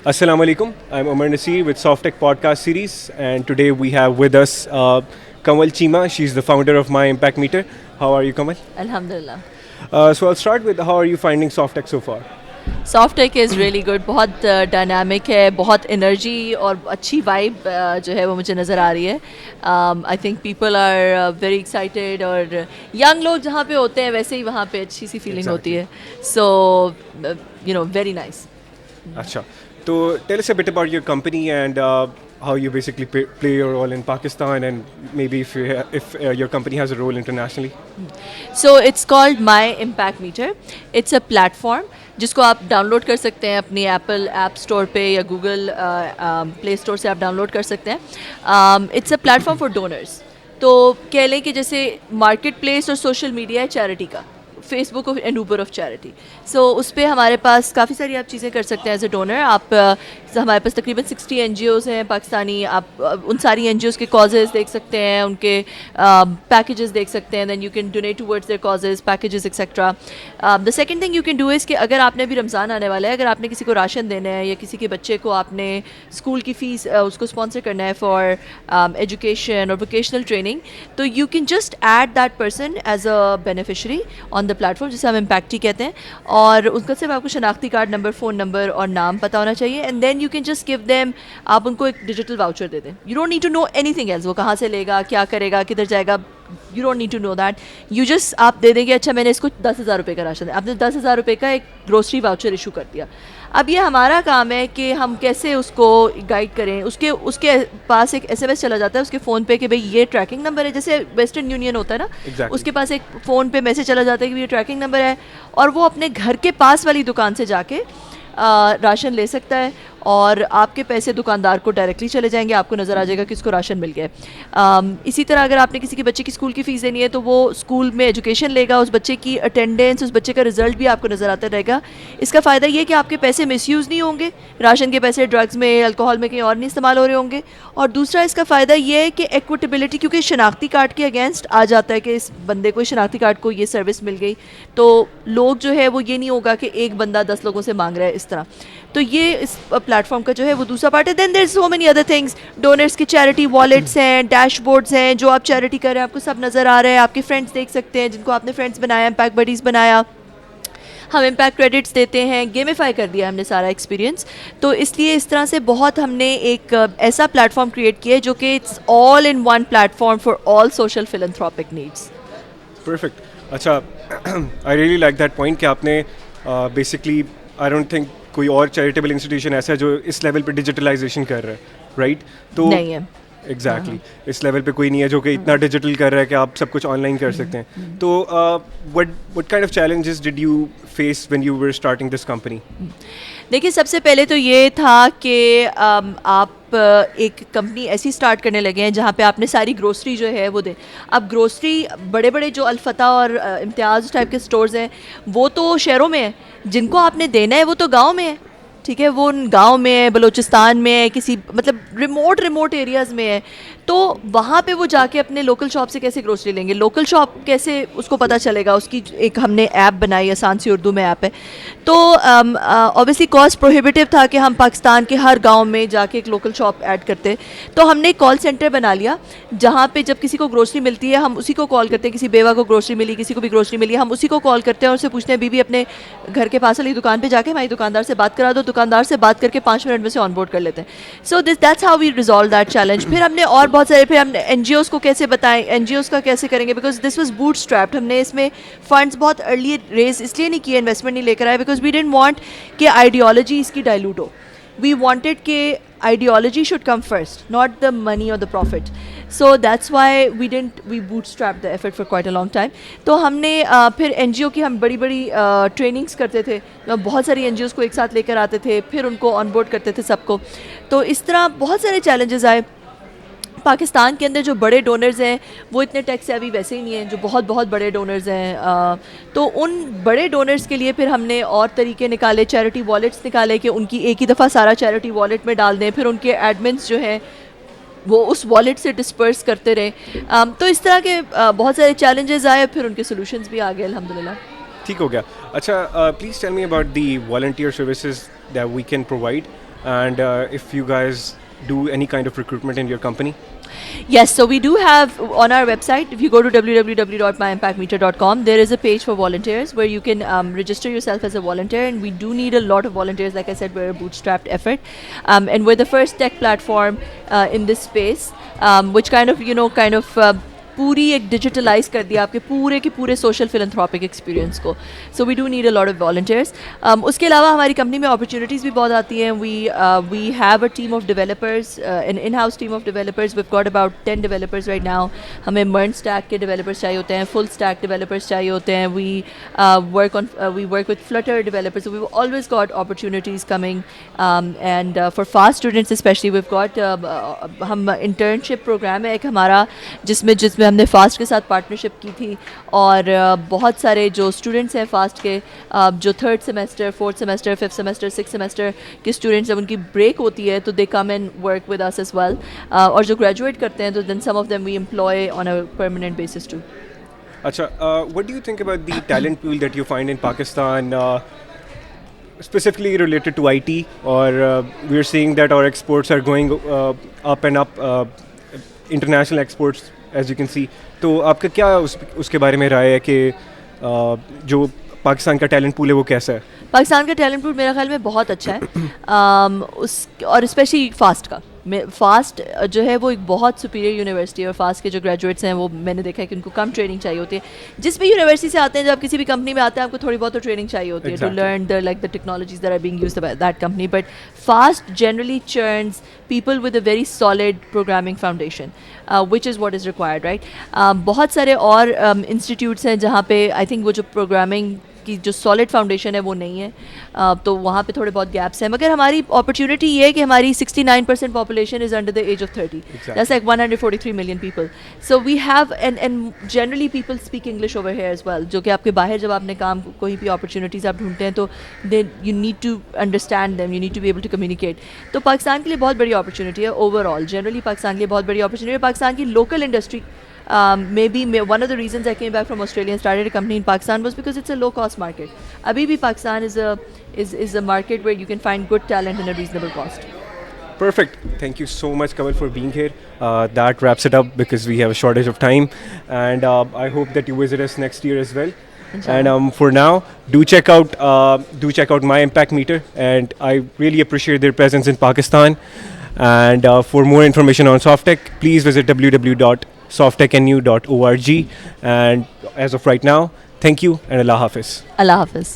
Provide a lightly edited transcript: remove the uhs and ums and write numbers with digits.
Assalamu alaikum. I'm Omar Nasir with Softtech Podcast Series, and today we have with us Kamal Chima. She's the founder of My Impact Meter. How are you, Kamal? Alhamdulillah. So I'll start with how are you finding Softtech so far? Softtech is really good. بہت dynamic ہے, بہت energy اور اچھی vibe جو ہے وہ مجھے نظر آ رہی ہے. I think people are very excited, اور ینگ لوگ جہاں پہ ہوتے ہیں ویسے ہی وہاں پہ اچھی سی فیلنگ ہوتی ہے. So very nice. Acha. So tell us a bit about your company and how you basically play your role in Pakistan, and maybe if your company has a role internationally. So it's called My Impact Meter. It's a platform جس کو آپ down load کر سکتے ہیں اپنی apple app store پہ یا Google Play store سے آپ ڈاؤن لوڈ کر سکتے ہیں. It's a platform for donors. تو کہہ لیں کہ جیسے مارکیٹ پلیس اور سوشل میڈیا ہے چیریٹی کا, Facebook and Uber of charity. So اس پہ ہمارے پاس کافی ساری آپ چیزیں کر سکتے ہیں ایز اے ڈونر. آپ ہمارے پاس تقریباً 60 NGOs ہیں پاکستانی. آپ ان ساری NGOs کے کازز دیکھ سکتے ہیں, ان کے پیکیجز دیکھ سکتے ہیں. Then you can donate towards their causes, packages etcetera. The second thing you can do is کہ اگر آپ نے ابھی رمضان آنے والا ہے, اگر آپ نے کسی کو راشن دینا ہے یا کسی کے بچے کو آپ نے اسکول کی فیس اس کو اسپانسر کرنا ہے فار ایجوکیشن اور ووکیشنل ٹریننگ, تو you can just add that person as a beneficiary on the platform, جسے ہم امپیکٹی کہتے ہیں. اور اس کا صرف آپ کو شناختی کارڈ نمبر, فون نمبر اور نام پتہ ہونا چاہیے. And then you can just give them, آپ ان کو ایک ڈیجیٹل واؤچر دے دیں. You don't need to know anything else, وہ کہاں سے لے گا, کیا کرے گا, کدھر جائے گا. You don't need to know that. You just آپ دے دیں گے اچھا میں نے اس کو 10,000 روپے کا راشن دیا, آپ نے 10,000 روپے کا ایک گروسری واؤچر ایشو کر دیا. اب یہ ہمارا کام ہے کہ ہم کیسے اس کو گائڈ کریں. اس کے پاس ایک SMS چلا جاتا ہے اس کے فون پہ کہ بھائی یہ ٹریکنگ نمبر ہے, جیسے ویسٹرن یونین ہوتا ہے نا, اس کے پاس ایک فون پہ میسج چلا جاتا ہے کہ یہ ٹریکنگ نمبر ہے, اور وہ اپنے گھر کے پاس والی دکان سے جا کے راشن لے سکتا ہے, اور آپ کے پیسے دکاندار کو ڈائریکٹلی چلے جائیں گے, آپ کو نظر آ جائے گا کہ اس کو راشن مل گیا ہے. اسی طرح اگر آپ نے کسی کے بچے کی اسکول کی فیس دینی ہے تو وہ اسکول میں ایجوکیشن لے گا, اس بچے کی اٹینڈنس, اس بچے کا رزلٹ بھی آپ کو نظر آتا رہے گا. اس کا فائدہ یہ کہ آپ کے پیسے مس یوز نہیں ہوں گے, راشن کے پیسے ڈرگس میں, الکوہول میں کہیں اور نہیں استعمال ہو رہے ہوں گے. اور دوسرا اس کا فائدہ یہ ہے کہ ایکویٹیبلٹی, کیونکہ شناختی کارڈ کے اگینسٹ آ جاتا ہے کہ اس بندے کو شناختی کارڈ کو یہ سروس مل گئی, تو لوگ جو ہے وہ یہ نہیں ہوگا کہ ایک بندہ 10 لوگوں سے مانگ رہا ہے اس طرح. تو یہ اس پلیٹفارم کا جو ہے وہ دوسرا پارٹ ہے. Then there so many other things. Donors کی چیریٹی والیٹس ہیں, ڈیش بورڈز ہیں, جو آپ چیریٹی کر رہے ہیں آپ کو سب نظر آ رہا ہے. آپ کے فرینڈس دیکھ سکتے ہیں جن کو آپ نے فرینڈس بنایا, امپیکٹ بڈیز بنایا. ہم امپیکٹ کریڈٹس دیتے ہیں, گیمیفائی کر دیا ہم نے سارا ایکسپیرینس. تو اس لیے اس طرح سے بہت ہم نے ایک ایسا پلیٹفارم کریٹ کیا ہے جو کہ it's all in one platform for all social philanthropic needs. Perfect. اچھا, I really like that point کہ آپ نے بیسکلی آئی ڈونٹ تھنک کوئی اور چیریٹیبل انسٹیٹیوشن ایسا ہے جو اس لیول پہ ڈیجیٹلائزیشن کر رہا ہے, رائٹ؟ تو نہیں ہے ایگزیکٹلی اس لیول پہ کوئی نہیں ہے جو کہ اتنا ڈیجیٹل کر رہا ہے کہ آپ سب کچھ آن لائن کر سکتے ہیں. تو what kind of challenges did you face when you were starting this company? دیکھیے سب سے پہلے تو یہ تھا کہ آپ ایک کمپنی ایسی اسٹارٹ کرنے لگے ہیں جہاں پہ آپ نے ساری گروسری جو ہے وہ دیں. اب گروسری بڑے بڑے جو الفتح اور امتیاز ٹائپ کے اسٹورز ہیں وہ تو شہروں میں ہیں, جن کو آپ نے دینا ہے وہ تو گاؤں میں ہے. ٹھیک ہے, وہ گاؤں میں ہے, بلوچستان میں ہے, کسی مطلب ریموٹ ایریاز میں ہے. تو وہاں پہ وہ جا کے اپنے لوکل شاپ سے کیسے گروسری لیں گے, لوکل شاپ کیسے اس کو پتہ چلے گا. اس کی ایک ہم نے ایپ بنائی, آسان سی اردو میں ایپ ہے. تو اوبیسلی کاسٹ پروہیبیٹیو تھا کہ ہم پاکستان کے ہر گاؤں میں جا کے ایک لوکل شاپ ایڈ کرتے. تو ہم نے ایک کال سینٹر بنا لیا جہاں پہ جب کسی کو گروسری ملتی ہے ہم اسی کو کال کرتے ہیں. کسی بیوہ کو گروسری ملی, کسی کو بھی گروسری ملی, ہم اسی کو کال کرتے ہیں اور اسے پوچھتے ہیں بیوی اپنے گھر کے پاس والی دکان پہ جا کے ہماری دکاندار سے بات کرا دو. دکاندار سے بات کر کے 5 منٹ میں سے آن بورڈ کر لیتے ہیں. So that's how we resolve that challenge. پھر ہم نے اور بہت سارے, پھر ہم نے NGOs کو کیسے بتائیں, NGOs کا کیسے کریں گے, بیکاز دس واز بوٹ اسٹریپڈ. ہم نے اس میں فنڈس بہت ارلی ریز اس لیے نہیں کیے, انویسٹمنٹ نہیں لے کر آئے, بیکاز وی ڈنٹ وانٹ کہ آئیڈیالوجی اس کی ڈائلوٹ ہو. وی وانٹیڈ کہ ideology should come first, not the money اور the profit. So that's why we bootstrap the effort for quite a long time. تو ہم نے پھر NGO کی ہم بڑی بڑی ٹریننگس کرتے تھے, بہت ساری NGOs کو ایک ساتھ لے کر آتے تھے, پھر ان کو آن بورڈ کرتے تھے سب کو. تو اس طرح بہت سارے چیلنجز آئے. پاکستان کے اندر جو بڑے ڈونرز ہیں وہ اتنے ٹیکس سیوی ویسے ہی نہیں ہیں جو بہت بہت بڑے ڈونرز ہیں. تو ان بڑے ڈونرز کے لیے پھر ہم نے اور طریقے نکالے, چیریٹی والیٹس نکالے کہ ان کی ایک ہی دفعہ سارا چیریٹی والیٹ میں ڈال دیں, پھر ان کے ایڈمنس جو ہیں وہ اس والیٹ سے ڈسپرس کرتے رہے. تو اس طرح کے بہت سارے چیلنجز آئے, پھر ان کے سولوشنز بھی آ گئے الحمدللہ. ٹھیک ہو گیا. اچھا, please tell me about the volunteer services that we can provide, and if you guys do any kind of recruitment in your company. Yes, so we do have on our website, if you go to www.myimpactmeter.com, there is a page for volunteers where you can register yourself as a volunteer, and we do need a lot of volunteers. Like I said, we're a bootstrapped effort, and we're the first tech platform in this space, which kind of پوری ایک digitalise کر دیا آپ کے پورے کے پورے social philanthropic experience کو. So we do need a lot of volunteers. اس کے علاوہ ہماری کمپنی میں اپرچونیٹیز بھی بہت آتی ہیں. We have a team of developers, in house team of developers. We've got about 10 developers right now. ہمیں مرن اسٹیک کے ڈیولپرز چاہیے ہوتے ہیں, فل اسٹیک ڈیولپرز چاہیے ہوتے ہیں. We work with Flutter developers. We always got opportunities coming, and for fast students especially we've got, ہم internship program ہے ایک ہمارا جس میں ہم نے فاسٹ کے ساتھ پارٹنرشپ کی تھی, اور بہت سارے جو اسٹوڈنٹس ہیں فاسٹ کے, جو 3rd semester 4th semester 5th semester 6th semester کے اسٹوڈنٹس, جب ان کی بریک ہوتی ہے تو دے come and work with us as well. اور جو گریجویٹ کرتے ہیں تو دین سم of them we employ on a permanent basis to. اچھا, what do you think about the talent pool that you find in Pakistan, specifically related to IT, or we are seeing that our exports are going up and up, international exports as you can see. تو آپ کا کیا اس کے بارے میں رائے ہے کہ جو پاکستان کا ٹیلنٹ پول ہے وہ کیسا ہے؟ پاکستان کا ٹیلنٹ پول میرے خیال میں بہت اچھا ہے, اور اسپیشلی فاسٹ کا. فاسٹ جو ہے وہ ایک بہت سپیریئر یونیورسٹی ہے, اور فاسٹ کے جو گریجویٹس ہیں وہ میں نے دیکھا ہے کہ ان کو کم ٹریننگ چاہیے ہوتی ہے. جس بھی یونیورسٹی سے آتے ہیں, جب کسی بھی کمپنی میں آتے ہیں, آپ کو تھوڑی بہت تو ٹریننگ چاہیے ہوتی ہے to learn the technologies that are being used by that company. But fast generally churns people with a very solid programming foundation, which is what is required, right? بہت سارے اور انسٹیٹیوٹس ہیں جہاں پہ آئی تھنک وہ جو programming کی جو سالڈ فاؤنڈیشن ہے وہ نہیں ہے, تو وہاں پہ تھوڑے بہت گیپس ہیں. مگر ہماری اپرچونیٹی یہ ہے کہ ہماری 69% population is under the age of 30. That's like 143 million people. So we have, and generally people speak English over here as well, جو کہ آپ کے باہر جب آپ نے کام کوئی بھی اپرچونیٹیز آپ ڈھونڈتے ہیں تو you need to understand them, you need to be able to communicate. تو پاکستان کے لیے بہت بڑی اپرچونیٹی ہے اوور آل. جنرلی پاکستان کے لیے بہت بڑی اپرچونیٹی ہے. پاکستان کی local industry, maybe one of the reasons I came back from Australia and started a company in Pakistan was because it's a low cost market. Abhi bhi Pakistan is a market where you can find good talent in a reasonable cost. Perfect. Thank you so much, Kamal, for being here. That wraps it up because we have a shortage of time, and I hope that you visit us next year as well. Inshallah. And for now, do check out My Impact Meter, and I really appreciate their presence in Pakistan. And for more information on Softtech, please visit www.softtechnu.org. And as of right now, thank you and Allah Hafiz. Allah Hafiz.